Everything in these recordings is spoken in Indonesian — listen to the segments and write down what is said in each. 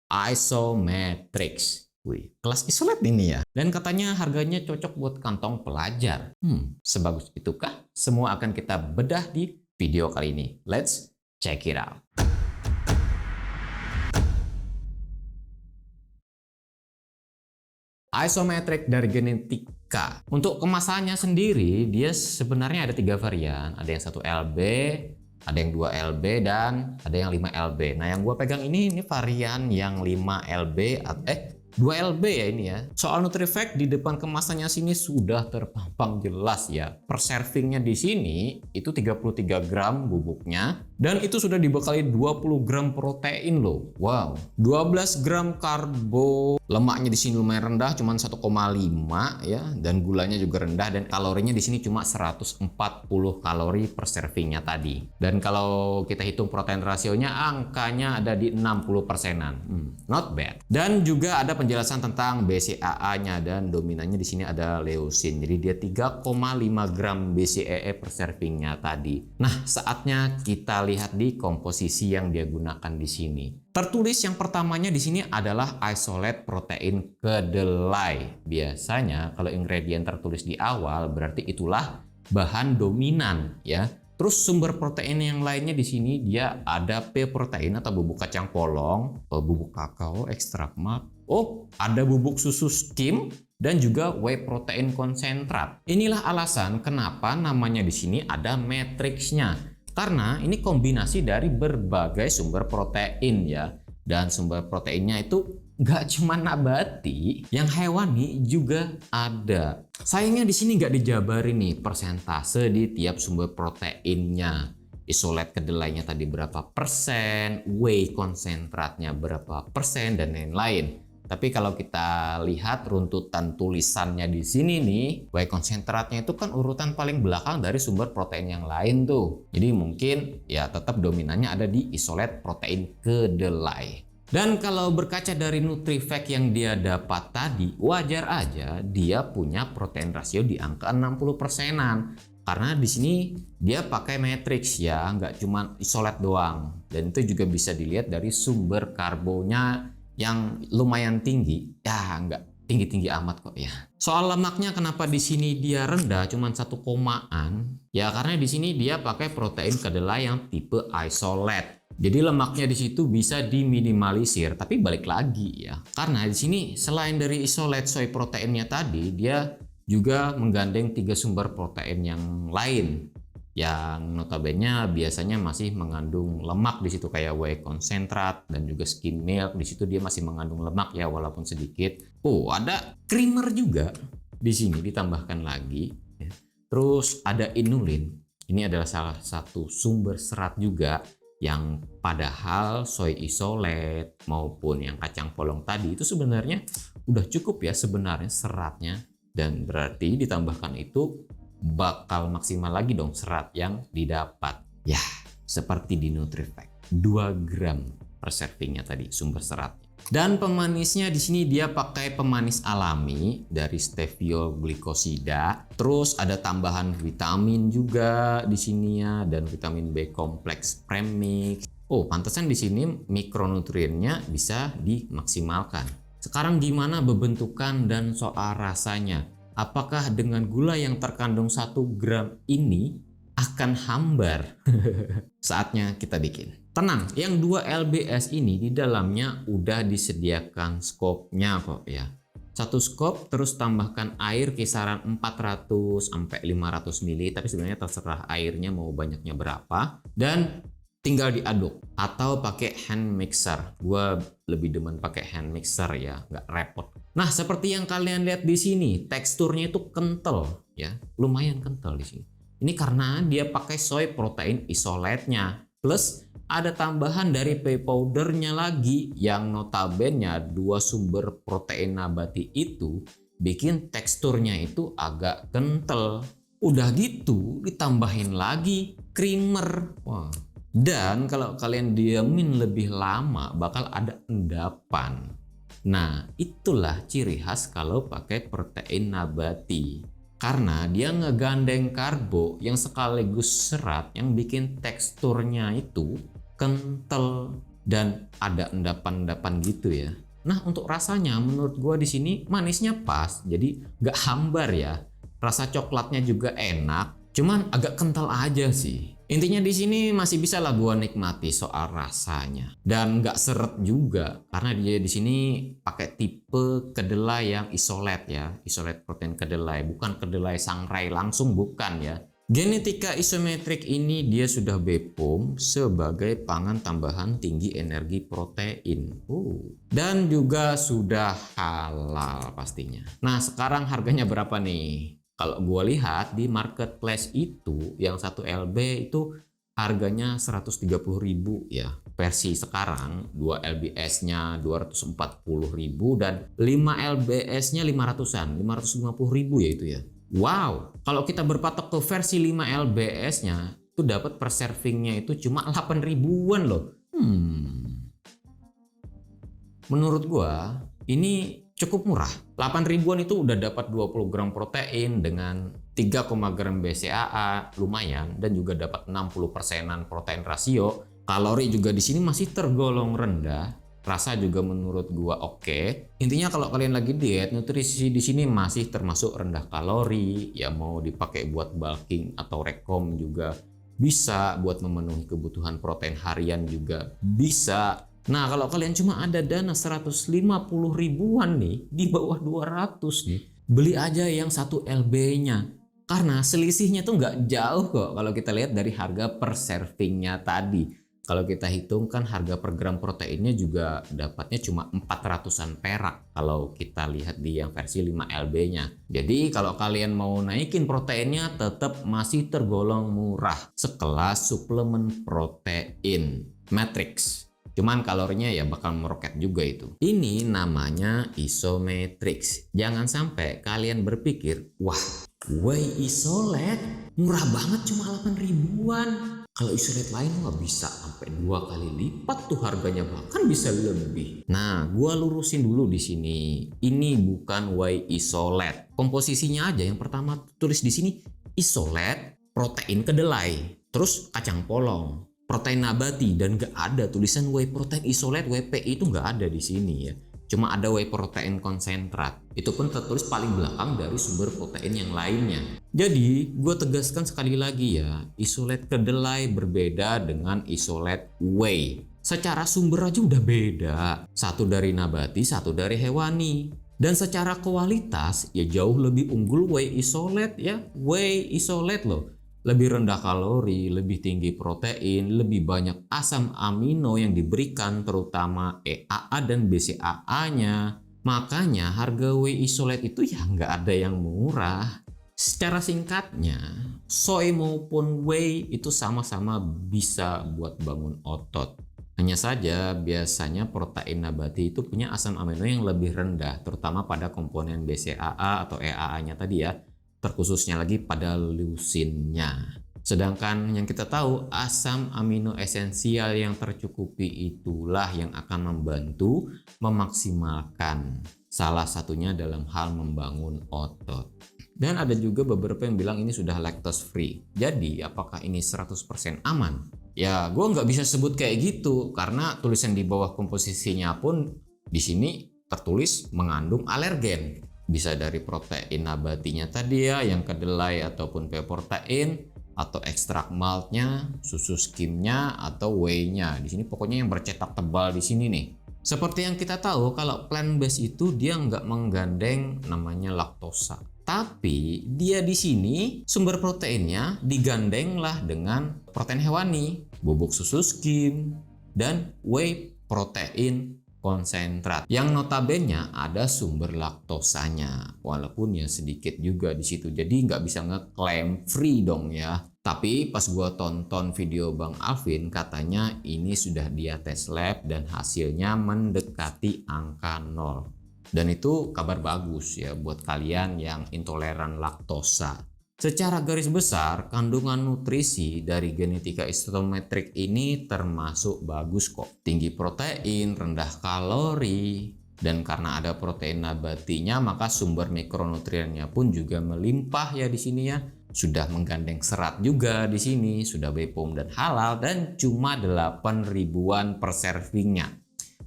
Isometrics. Wih, kelas isolat ini ya. Dan katanya harganya cocok buat kantong pelajar. Sebagus itukah? Semua akan kita bedah di video kali ini. Let's check it out. Isometric dari Genetika. Untuk kemasannya sendiri, dia sebenarnya ada 3 varian. Ada yang 1 LB, ada yang 2 LB, dan ada yang 5 LB. Nah, yang gue pegang ini varian yang 5 LB, 2 LB ya ini ya. Soal Nutrifact di depan kemasannya sini sudah terpampang jelas ya. Per servingnya di sini itu 33 gram bubuknya dan itu sudah dibekali 20 gram protein loh. Wow. 12 gram karbo, lemaknya di sini lumayan rendah cuman 1,5 ya, dan gulanya juga rendah dan kalorinya di sini cuma 140 kalori per servingnya tadi. Dan kalau kita hitung protein rasionya angkanya ada di 60%-an. Not bad. Dan juga ada penjelasan tentang BCAA-nya dan dominannya di sini ada leucin. Jadi dia 3,5 gram BCAA per servingnya tadi. Nah, saatnya kita lihat di komposisi yang dia gunakan di sini. Tertulis yang pertamanya di sini adalah isolate protein kedelai. Biasanya kalau ingredient tertulis di awal berarti itulah bahan dominan ya. Terus sumber protein yang lainnya di sini dia ada pea protein atau bubuk kacang polong, bubuk kakao, ekstrak malt. Oh, ada bubuk susu skim dan juga whey protein konsentrat. Inilah alasan kenapa namanya di sini ada matriksnya. Karena ini kombinasi dari berbagai sumber protein ya. Dan sumber proteinnya itu nggak cuma nabati, yang hewani juga ada. Sayangnya di sini nggak dijabarin nih persentase di tiap sumber proteinnya. Isolate kedelainya tadi berapa persen, whey konsentratnya berapa persen, dan lain-lain. Tapi kalau kita lihat runtutan tulisannya di sini nih, whey konsentratnya itu kan urutan paling belakang dari sumber protein yang lain tuh. Jadi mungkin ya tetap dominannya ada di isolate protein kedelai. Dan kalau berkaca dari Nutrifact yang dia dapat tadi, wajar aja dia punya protein rasio di angka 60%-an. Karena di sini dia pakai matrix ya, nggak cuma isolate doang. Dan itu juga bisa dilihat dari sumber karbonya yang lumayan tinggi. Ya, nggak tinggi-tinggi amat kok ya. Soal lemaknya kenapa di sini dia rendah, cuma 1 komaan? Ya karena di sini dia pakai protein kedelai yang tipe isolate. Jadi lemaknya di situ bisa diminimalisir, tapi balik lagi ya. Karena di sini selain dari isolate soy proteinnya tadi, dia juga menggandeng 3 sumber protein yang lain. Yang notabene biasanya masih mengandung lemak di situ kayak whey konsentrat dan juga skim milk. Di situ dia masih mengandung lemak ya walaupun sedikit. Oh, ada creamer juga di sini ditambahkan lagi. Terus ada inulin. Ini adalah salah satu sumber serat juga yang padahal soy isolate maupun yang kacang polong tadi itu sebenarnya udah cukup ya sebenarnya seratnya, dan berarti ditambahkan itu bakal maksimal lagi dong serat yang didapat. Ya, seperti di Nutrifact. 2 gram per servingnya tadi sumber seratnya. Dan pemanisnya di sini dia pakai pemanis alami dari stevia glikosida. Terus ada tambahan vitamin juga di sini ya, dan vitamin B kompleks premix. Oh, pantesan di sini mikronutriennya bisa dimaksimalkan. Sekarang gimana bentukan dan soal rasanya? Apakah dengan gula yang terkandung 1 gram ini akan hambar? Saatnya kita bikin. Tenang, yang 2 LBS ini di dalamnya udah disediakan skopnya kok ya. 1 skop terus tambahkan air kisaran 400 sampai 500 ml, tapi sebenarnya terserah airnya mau banyaknya berapa, dan tinggal diaduk atau pakai hand mixer. Gua lebih demen pakai hand mixer ya, nggak repot. Nah, seperti yang kalian lihat di sini, teksturnya itu kental ya, lumayan kental di sini. Ini karena dia pakai soy protein isolate-nya plus ada tambahan dari pea powdernya lagi yang notabene 2 sumber protein nabati itu bikin teksturnya itu agak kental. Udah gitu ditambahin lagi creamer. Wah. Dan kalau kalian diamin lebih lama bakal ada endapan. Nah, itulah ciri khas kalau pakai protein nabati. Karena dia ngegandeng karbo yang sekaligus serat yang bikin teksturnya itu kental. dan ada endapan-endapan gitu ya. Nah, untuk rasanya menurut gua di sini manisnya pas, jadi nggak hambar ya. Rasa coklatnya juga enak, cuman agak kental aja sih. Intinya di sini masih bisa lah gua nikmati soal rasanya dan nggak seret juga karena dia di sini pakai tipe kedelai yang isolate ya, isolate protein kedelai, bukan kedelai sangrai langsung, bukan ya. Genetika isometrik ini dia sudah BPOM sebagai pangan tambahan tinggi energi protein. Dan juga sudah halal pastinya. Nah, sekarang harganya berapa nih? Kalau gua lihat di marketplace itu yang 1 LB itu harganya 130.000 ya. Versi sekarang 2 LBS-nya 240.000 dan 5 LBS-nya 500-an, 550.000 ya itu ya. Wow, kalau kita berpatok ke versi 5 LBS-nya itu dapat per servingnya itu cuma 8 ribuan loh. Menurut gua ini cukup murah. 8 ribuan itu udah dapat 20 gram protein dengan 3, gram BCAA, lumayan, dan juga dapat 60%-an protein rasio. Kalori juga di sini masih tergolong rendah. Rasa juga menurut gua oke. Intinya kalau kalian lagi diet, nutrisi di sini masih termasuk rendah kalori. Ya mau dipakai buat bulking atau rekom juga bisa, buat memenuhi kebutuhan protein harian juga bisa. Nah, kalau kalian cuma ada dana 150 ribuan nih, di bawah 200 nih, beli aja yang 1 LB-nya. Karena selisihnya tuh nggak jauh kok kalau kita lihat dari harga per servingnya tadi. Kalau kita hitungkan harga per gram proteinnya juga dapatnya cuma 400-an perak kalau kita lihat di yang versi 5 LB-nya. Jadi kalau kalian mau naikin proteinnya tetap masih tergolong murah sekelas suplemen protein Matrix. Cuman kalorinya ya bakal meroket juga itu. Ini namanya Isometrix. Jangan sampai kalian berpikir, wah, whey isolate murah banget cuma 8 ribuan. Kalau isolate lain nggak bisa sampai 2 kali lipat tuh harganya, bahkan bisa lebih. Nah, gua lurusin dulu di sini. Ini bukan whey isolate. Komposisinya aja yang pertama tulis di sini isolate protein kedelai, terus kacang polong, protein nabati, dan nggak ada tulisan whey protein isolate WPI itu nggak ada di sini ya. Cuma ada whey protein konsentrat. Itu pun tertulis paling belakang dari sumber protein yang lainnya. Jadi, gue tegaskan sekali lagi ya, isolate kedelai berbeda dengan isolate whey. Secara sumber aja udah beda. Satu dari nabati, satu dari hewani. Dan secara kualitas ya jauh lebih unggul whey isolate ya. Whey isolate loh. Lebih rendah kalori, lebih tinggi protein, lebih banyak asam amino yang diberikan, terutama EAA dan BCAA-nya. Makanya harga whey isolate itu ya nggak ada yang murah. Secara singkatnya, soy maupun whey itu sama-sama bisa buat bangun otot. Hanya saja biasanya protein nabati itu punya asam amino yang lebih rendah, terutama pada komponen BCAA atau EAA-nya tadi ya. Terkhususnya lagi pada leusinnya. Sedangkan yang kita tahu asam amino esensial yang tercukupi itulah yang akan membantu memaksimalkan salah satunya dalam hal membangun otot. Dan ada juga beberapa yang bilang ini sudah lactose free. Jadi apakah ini 100% aman? Ya gue nggak bisa sebut kayak gitu karena tulisan di bawah komposisinya pun di sini tertulis mengandung alergen. Bisa dari protein nabatinya tadi ya, yang kedelai ataupun pea protein, atau ekstrak maltnya, susu skimnya, atau whey-nya. Di sini pokoknya yang bercetak tebal di sini nih. Seperti yang kita tahu kalau plant based itu dia nggak menggandeng namanya laktosa. Tapi dia di sini sumber proteinnya digandeng lah dengan protein hewani, bubuk susu skim, dan whey protein konsentrat yang notabene ada sumber laktosanya, walaupun ya sedikit juga di situ. Jadi nggak bisa ngeklaim free dong ya. Tapi pas gua tonton video Bang Alvin katanya ini sudah dia tes lab dan hasilnya mendekati angka 0. Dan itu kabar bagus ya buat kalian yang intoleran laktosa. Secara garis besar, kandungan nutrisi dari genetika isometrik ini termasuk bagus kok. Tinggi protein, rendah kalori, Dan karena ada protein nabatinya, maka sumber mikronutriennya pun juga melimpah ya di sini ya. Sudah menggandeng serat juga di sini, sudah BPOM dan halal, dan cuma 8 ribuan per servingnya.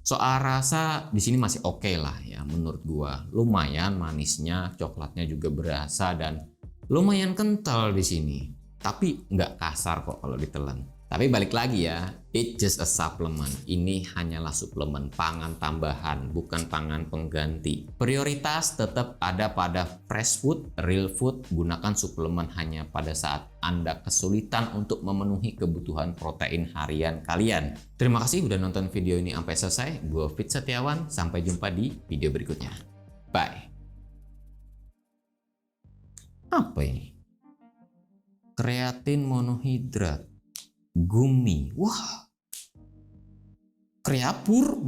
Soal rasa di sini masih oke lah ya menurut gua. Lumayan manisnya, coklatnya juga berasa dan lumayan kental di sini. Tapi nggak kasar kok kalau ditelan. Tapi balik lagi ya, it's just a supplement. Ini hanyalah suplemen pangan tambahan, bukan pangan pengganti. Prioritas tetap ada pada fresh food, real food. Gunakan suplemen hanya pada saat Anda kesulitan untuk memenuhi kebutuhan protein harian kalian. Terima kasih udah nonton video ini sampai selesai. Gue Fit Setiawan, sampai jumpa di video berikutnya. Bye. Apa ini? Kreatin monohidrat. Gumi, wah, kreapur,